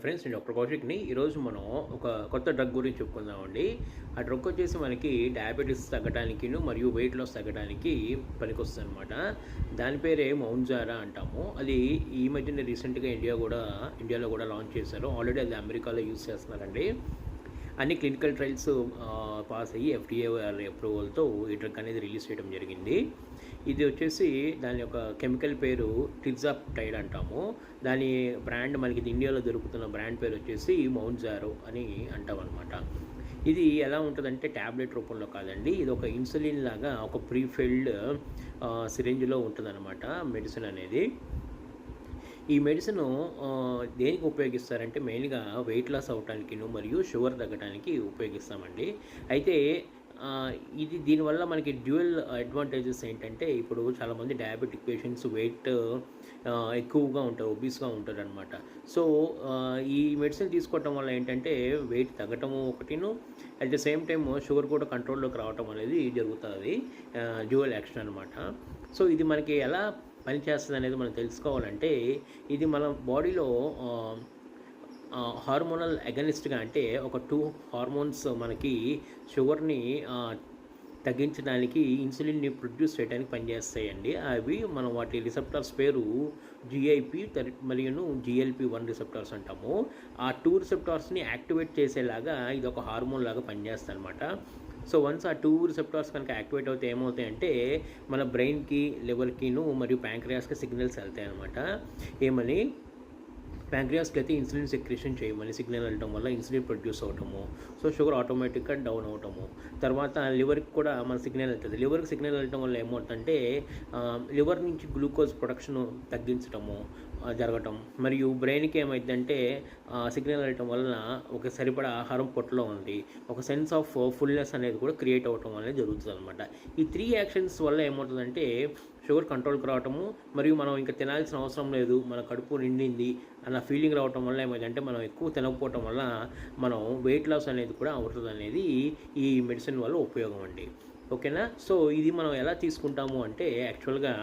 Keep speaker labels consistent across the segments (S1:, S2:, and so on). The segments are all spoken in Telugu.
S1: ఫ్రెండ్స్, నేను డాక్టర్ కౌశిక్ని. ఈరోజు మనం ఒక కొత్త డ్రగ్ గురించి చెప్పుకుందామండి. ఆ డ్రగ్ వచ్చేసి మనకి డయాబెటీస్ తగ్గడానికి మరియు వెయిట్ లాస్ తగ్గడానికి పనికొస్తుంది అనమాట. దాని పేరే మౌంజారా అంటాము. అది ఈ మధ్యన రీసెంట్గా ఇండియాలో కూడా లాంచ్ చేశారు. ఆల్రెడీ అది అమెరికాలో యూజ్ చేస్తున్నారండి. అన్ని క్లినికల్ ట్రయల్స్ పాస్ అయ్యి FDA అప్రూవల్తో ఈ డ్రగ్ అనేది రిలీజ్ చేయడం జరిగింది. ఇది వచ్చేసి దాని యొక్క కెమికల్ పేరు టిర్జాప్టైడ్ అంటాము. దాని బ్రాండ్ మనకి ఇండియాలో దొరుకుతున్న బ్రాండ్ పేరు వచ్చేసి మౌంజారో అని అంటాం అనమాట. ఇది ఎలా ఉంటుందంటే ట్యాబ్లెట్ రూపంలో కాదండి, ఇది ఒక ఇన్సులిన్ లాగా ఒక ప్రీఫిల్డ్ సిరింజ్లో ఉంటుందన్నమాట మెడిసిన్ అనేది. ఈ మెడిసిన్ దేనికి ఉపయోగిస్తారంటే మెయిన్గా వెయిట్ లాస్ అవ్వటానికి మరియు షుగర్ తగ్గడానికి ఉపయోగిస్తామండి. అయితే ఇది దీనివల్ల మనకి డ్యూయల్ అడ్వాంటేజెస్ ఏంటంటే, ఇప్పుడు చాలామంది డయాబెటిక్ పేషెంట్స్ వెయిట్ ఎక్కువగా ఉంటారు, ఒబీస్గా ఉంటారు అనమాట. సో ఈ మెడిసిన్ తీసుకోవటం వల్ల ఏంటంటే వెయిట్ తగ్గటము ఒకటిను, at the same time sugar కూడా కంట్రోల్లోకి రావటం అనేది జరుగుతుంది. డ్యూయల్ యాక్షన్ అనమాట. సో ఇది మనకి ఎలా పనిచేస్తుంది అనేది మనం తెలుసుకోవాలంటే, ఇది మన బాడీలో హార్మోనల్ అగనిస్ట్గా, అంటే ఒక 2 హార్మోన్స్ మనకి షుగర్ని తగ్గించడానికి ఇన్సులిన్ని ప్రొడ్యూస్ చేయడానికి పనిచేస్తాయండి. అవి మనం వాటి రిసెప్టార్స్ పేరు GIP మరియు GLP-1 రిసెప్టార్స్ అంటాము. ఆ 2 రిసెప్టార్స్ని యాక్టివేట్ చేసేలాగా ఇది ఒక హార్మోన్ లాగా పనిచేస్తుంది అనమాట. సో వన్స్ ఆ 2 రిసెప్టార్స్ కనుక యాక్టివేట్ అవుతే ఏమవుతాయంటే మన బ్రెయిన్కి, లివర్కిను మరియు ప్యాంక్రియాస్కి సిగ్నల్స్ వెళ్తాయి అనమాట. ఏమని? ప్యాంక్రియాస్కి అయితే ఇన్సులిన్ సెక్రేషన్ చేయమని సిగ్నల్ వెళ్ళటం వల్ల ఇన్సులిన్ ప్రొడ్యూస్ అవటము, సో షుగర్ ఆటోమేటిక్గా డౌన్ అవటము. తర్వాత లివర్కి కూడా మన సిగ్నల్ వెళ్తుంది. లివర్కి సిగ్నల్ వెళ్ళటం వల్ల ఏమవుతుందంటే లివర్ నుంచి గ్లూకోజ్ ప్రొడక్షన్ తగ్గించటము జరగటం, మరియు బ్రెయిన్కి ఏమైందంటే సిగ్నల్ వెళ్ళటం వలన ఒక సరిపడా ఆహారం పొట్టలో ఉంది, ఒక సెన్స్ ఆఫ్ ఫుల్నెస్ అనేది కూడా క్రియేట్ అవ్వటం అనేది జరుగుతుంది అనమాట. ఈ 3 యాక్షన్స్ వల్ల ఏమవుతుందంటే షుగర్ కంట్రోల్కి రావటము, మరియు మనం ఇంకా తినాల్సిన అవసరం లేదు, మన కడుపు నిండింది అన్న ఫీలింగ్ రావటం వల్ల ఏమైందంటే మనం ఎక్కువ తినకపోవటం వల్ల మనం వెయిట్ లాస్ అనేది కూడా అవుతుంది అనేది ఈ మెడిసిన్ వల్ల ఉపయోగం అండి. ఓకేనా? సో ఇది మనం ఎలా తీసుకుంటాము అంటే, యాక్చువల్గా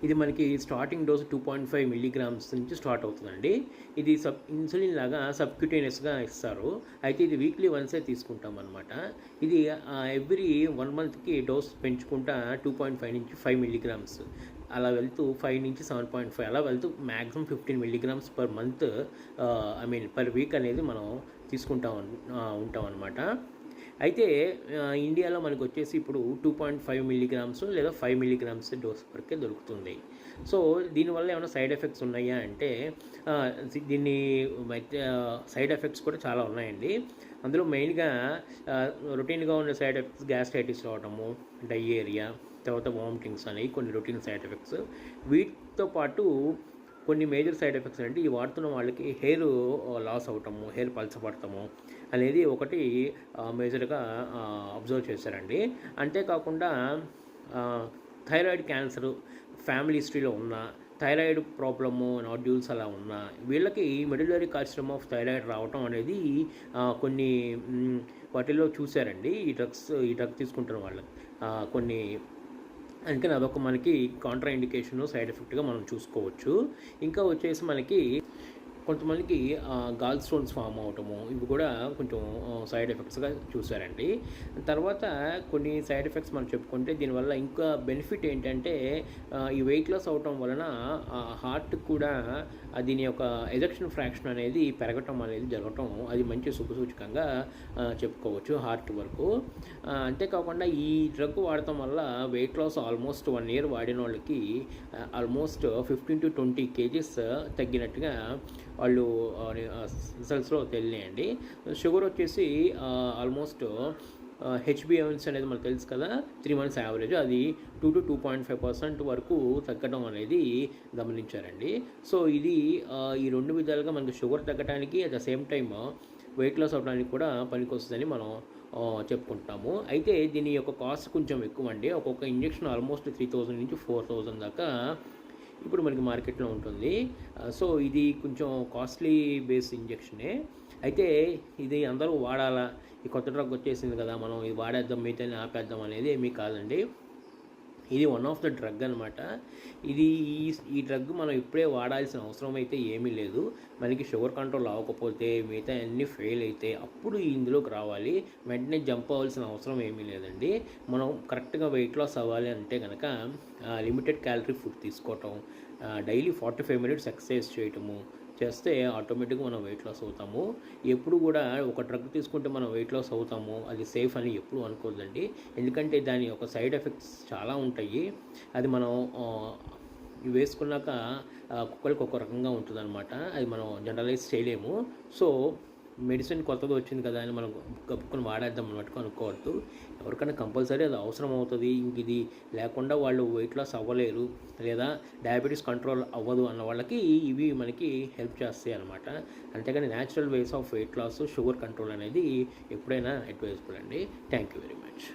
S1: ఇది మనకి స్టార్టింగ్ డోస్ 2.5 మిల్లీగ్రామ్స్ నుంచి స్టార్ట్ అవుతుందండి. ఇది ఇన్సులిన్ లాగా సబ్క్యూటేనియస్గా ఇస్తారు. అయితే ఇది వీక్లీ వన్సే తీసుకుంటాం అనమాట. ఇది ఎవ్రీ 1 మంత్కి డోస్ పెంచుకుంటా 2.5 నుంచి 5 మిల్లీగ్రామ్స్ అలా వెళ్తూ 5 నుంచి 7.5 అలా వెళ్తూ maximum 15 milligrams per month, per week అనేది మనం ఉంటాం అనమాట. అయితే ఇండియాలో మనకు వచ్చేసి ఇప్పుడు 2.5 మిల్లీగ్రామ్స్ లేదా 5 మిల్లీగ్రామ్స్ డోస్ వరకే దొరుకుతుంది. సో దీనివల్ల ఏమైనా సైడ్ ఎఫెక్ట్స్ ఉన్నాయా అంటే, దీన్ని సైడ్ ఎఫెక్ట్స్ కూడా చాలా ఉన్నాయండి. అందులో మెయిన్గా రొటీన్గా ఉన్న సైడ్ ఎఫెక్ట్స్ గ్యాస్ట్రైటిస్ రావటము, డయేరియా, తర్వాత వామిటింగ్స్ అనేవి కొన్ని రొటీన్ సైడ్ ఎఫెక్ట్స్. వీటితో పాటు కొన్ని మేజర్ సైడ్ ఎఫెక్ట్స్ అంటే, ఈ వాడుతున్న వాళ్ళకి హెయిర్ లాస్ అవటము, హెయిర్ పలచబడటము అనేది ఒకటి మేజర్గా అబ్జర్వ్ చేశారండి. అంతేకాకుండా థైరాయిడ్ క్యాన్సరు ఫ్యామిలీ హిస్టరీలో ఉన్న, థైరాయిడ్ ప్రాబ్లము, నాడ్యూల్స్ అలా ఉన్న వీళ్ళకి మెడులరీ కార్సినోమా ఆఫ్ థైరాయిడ్ రావటం అనేది కొన్ని వాటిల్లో చూశారండి. ఈ డ్రగ్ తీసుకుంటున్న వాళ్ళకి కొన్ని, అందుకని అదొక మనకి కాంట్రా ఇండికేషన్, సైడ్ ఎఫెక్ట్గా మనం చూసుకోవచ్చు. ఇంకా వచ్చేసి మనకి కొంతమందికి గాల్ స్టోన్స్ ఫామ్ అవటము, ఇవి కూడా కొంచెం సైడ్ ఎఫెక్ట్స్గా చూసారండి. తర్వాత కొన్ని సైడ్ ఎఫెక్ట్స్ మనం చెప్పుకుంటే, దీనివల్ల ఇంకా బెనిఫిట్ ఏంటంటే ఈ వెయిట్ లాస్ అవటం వలన హార్ట్ కూడా దీని యొక్క ఎజెక్షన్ ఫ్రాక్షన్ అనేది పెరగటం అనేది జరగటం, అది మంచి శుభసూచకంగా చెప్పుకోవచ్చు హార్ట్ వరకు. అంతేకాకుండా ఈ డ్రగ్ వాడటం వల్ల వెయిట్ లాస్ ఆల్మోస్ట్ 1 year వాడిన వాళ్ళకి ఆల్మోస్ట్ 15 to 20 kgs తగ్గినట్టుగా వాళ్ళు రిజల్ట్స్లో తెలియండి. షుగర్ వచ్చేసి ఆల్మోస్ట్ HbA1c అనేది మనకు తెలుసు కదా, 3 months యావరేజ్, అది 2 to 2.5% వరకు తగ్గడం అనేది గమనించారండి. సో ఇది ఈ 2 విధాలుగా మనకి షుగర్ తగ్గడానికి, at the same time weight loss అవ్వడానికి కూడా పనికొస్తుందని మనం చెప్పుకుంటాము. అయితే దీని యొక్క కాస్ట్ కొంచెం ఎక్కువ అండి. ఒక్కొక్క ఇంజెక్షన్ ఆల్మోస్ట్ 3,000 నుంచి 4,000 దాకా ఇప్పుడు మనకి మార్కెట్లో ఉంటుంది. సో ఇది కొంచెం కాస్ట్లీ బేస్ ఇంజెక్షనే. అయితే ఇది అందరూ వాడాలా, ఈ కొత్త డ్రగ్ వచ్చేసింది కదా, మనం ఇది వాడేద్దాం, మిగతాని ఆపేద్దాం అనేది ఏమీ కాదండి. ఇది వన్ ఆఫ్ ద డ్రగ్ అనమాట. ఇది ఈ డ్రగ్ మనం ఇప్పుడే వాడాల్సిన అవసరం అయితే ఏమీ లేదు. మనకి షుగర్ కంట్రోల్ అవ్వకపోతే, మిగతా అన్నీ ఫెయిల్ అయితే అప్పుడు ఇందులోకి రావాలి. వెంటనే జంప్ అవ్వాల్సిన అవసరం ఏమీ లేదండి. మనం కరెక్ట్గా వెయిట్ లాస్ అవ్వాలి అంటే కనుక లిమిటెడ్ క్యాలరీ ఫుడ్ తీసుకోవటం, డైలీ 45 మినిట్స్ ఎక్సర్సైజ్ చేయటము చేస్తే ఆటోమేటిక్గా మనం వెయిట్ లాస్ అవుతాము. ఎప్పుడు కూడా ఒక డ్రగ్ తీసుకుంటే మనం వెయిట్ లాస్ అవుతాము, అది సేఫ్ అని ఎప్పుడు అనుకోవద్దండి. ఎందుకంటే దాని యొక్క సైడ్ ఎఫెక్ట్స్ చాలా ఉంటాయి. అది మనం వేసుకున్నాక ఒక్కొక్కరికి ఒక్కో రకంగా ఉంటుందన్నమాట. అది మనం జనరలైజ్ చేయలేము. సో మెడిసిన్ కొత్తగా వచ్చింది కదా అని మనం కప్పుకొని వాడేద్దాం అన్నట్టు అనుకోవద్దు. ఎవరికైనా కంపల్సరీ అది అవసరం అవుతుంది. ఇంక ఇది లేకుండా వాళ్ళు వెయిట్ లాస్ అవ్వలేరు, లేదా డయాబెటీస్ కంట్రోల్ అవ్వదు అన్న వాళ్ళకి ఇవి మనకి హెల్ప్ చేస్తాయి అనమాట. అంతేగాని natural ways of weight loss, sugar control అనేది ఎప్పుడైనా అడ్వైజబుల్ అండి. Thank you very much.